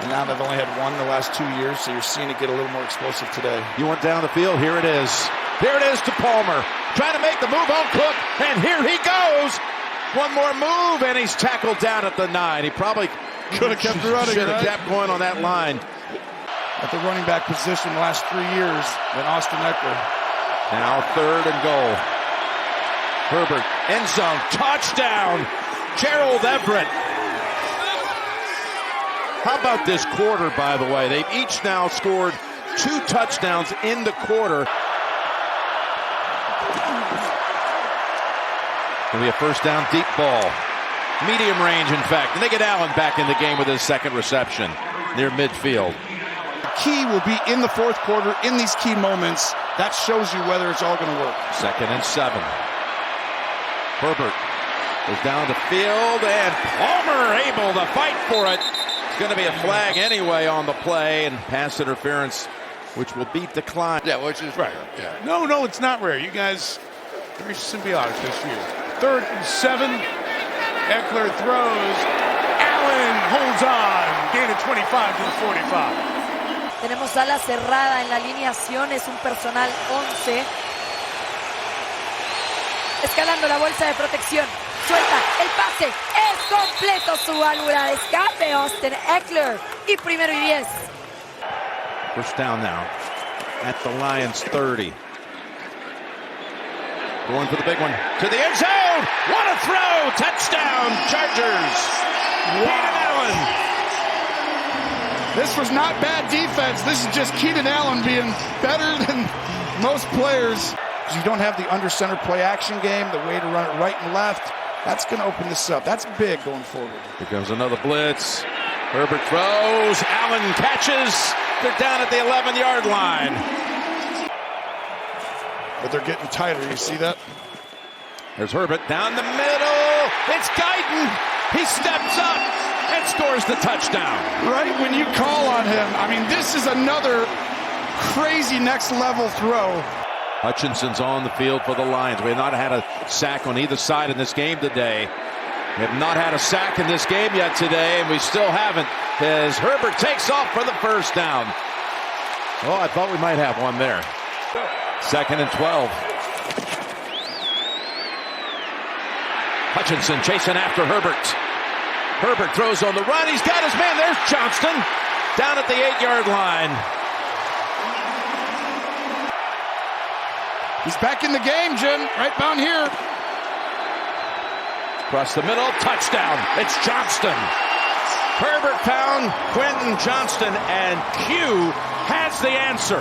And now they've only had one the last 2 years, so you're seeing it get a little more explosive today. You went down the field. Here it is. Here it is to Palmer. Trying to make the move on Cook. And here he goes. One more move, and he's tackled down at the 9. He probably could have kept running. Should have kept going on that line. At the running back position the last 3 years than Austin Eckler. Now 3rd and goal. Herbert, end zone, touchdown. Gerald Everett. How about this quarter, by the way? They've each now scored 2 touchdowns in the quarter. It'll be a first down deep ball. Medium range, in fact. And they get Allen back in the game with his 2nd reception near midfield. Key will be in the 4th quarter in these key moments. That shows you whether it's all going to work. 2nd and 7. Herbert goes down the field, and Palmer able to fight for it. It's going to be a flag anyway on the play, and pass interference, which will be declined. Yeah, which is right. Yeah. No, it's not rare. You guys, very symbiotic this year. 3rd and 7. Eckler throws. Allen holds on. Gain of 25 to the 45. Tenemos ala cerrada en la alineación, es un personal 11. Escalando la bolsa de protección. Suelta el pase. Es completo su válvula de escape. Austin Eckler. Y 1st y 10. First down now at the Lions 30. Going for the big one. To the end zone. What a throw. Touchdown Chargers. Keenan Allen. This was not bad defense. This is just Keenan Allen being better than most players. You don't have the under center play action game, the way to run it right and left. That's going to open this up. That's big going forward. Here comes another blitz. Herbert throws. Allen catches. They're down at the 11-yard line. But they're getting tighter. You see that? There's Herbert down the middle. It's Guyton. He steps up and scores the touchdown. Right when you call on him. I mean, this is another crazy next level throw. Hutchinson's on the field for the Lions. We have not had a sack on either side in this game today. We have not had a sack in this game yet today, and we still haven't, as Herbert takes off for the first down. Oh, I thought we might have one there. 2nd and 12. Hutchinson chasing after Herbert. Herbert throws on the run. He's got his man. There's Johnston down at the 8-yard line. He's back in the game, Jim. Right down here. Across the middle, touchdown. It's Johnston. Herbert found Quentin Johnston, and Q has the answer.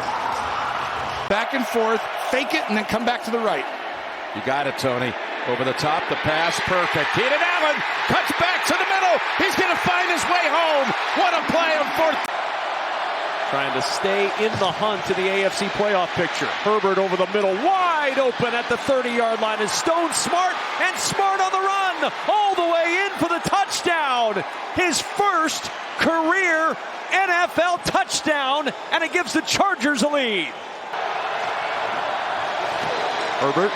Back and forth, fake it, and then come back to the right. You got it, Tony. Over the top, the pass, perfect. Keenan Allen cuts back to the middle. He's going to find his way home. What a play on 4th. Trying to stay in the hunt to the AFC playoff picture. Herbert over the middle, wide open at the 30-yard line. Is Stone smart, and smart on the run, all the way in for the touchdown. His first career NFL touchdown, and it gives the Chargers a lead. Herbert,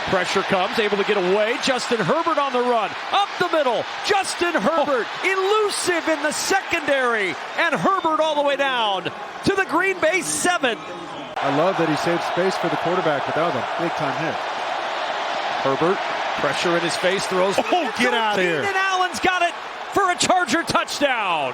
pressure comes, able to get away. Justin Herbert on the run, up the middle. Justin Herbert, elusive in the secondary, and Herbert all the way down to the Green Bay 7. I love that he saved space for the quarterback, but that was a big-time hit. Herbert, pressure in his face, throws. Oh, get out of here. Keenan Allen's got it for a Charger touchdown.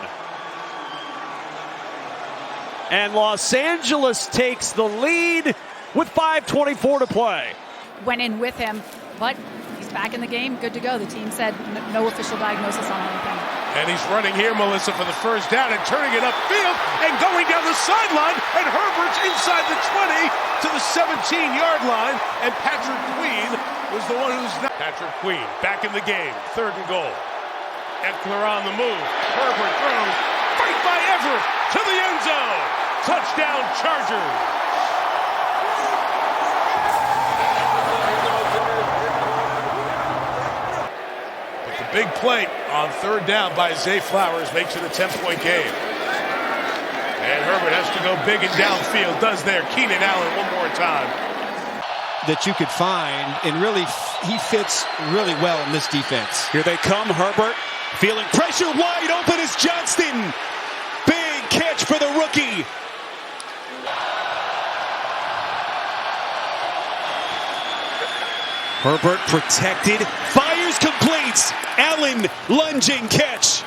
And Los Angeles takes the lead with 5:24 to play. Went in with him, but he's back in the game, good to go. The team said no official diagnosis on anything. And he's running here, Melissa, for the first down and turning it upfield and going down the sideline, and Herbert's inside the 20 to the 17-yard line, and Patrick Queen was the one who's not. Patrick Queen back in the game, 3rd and goal. Eckler on the move. Herbert throws. Fight by Everett to the end zone. Touchdown, Chargers. big play on third down by Zay Flowers makes it a 10-point game. And Herbert has to go big and downfield. Does there. Keenan Allen one more time. That you could find, and really, he fits really well in this defense. Here they come, Herbert feeling pressure, wide open is Johnston. Big catch for the rookie. Herbert protected, fires, completes. Allen lunging catch.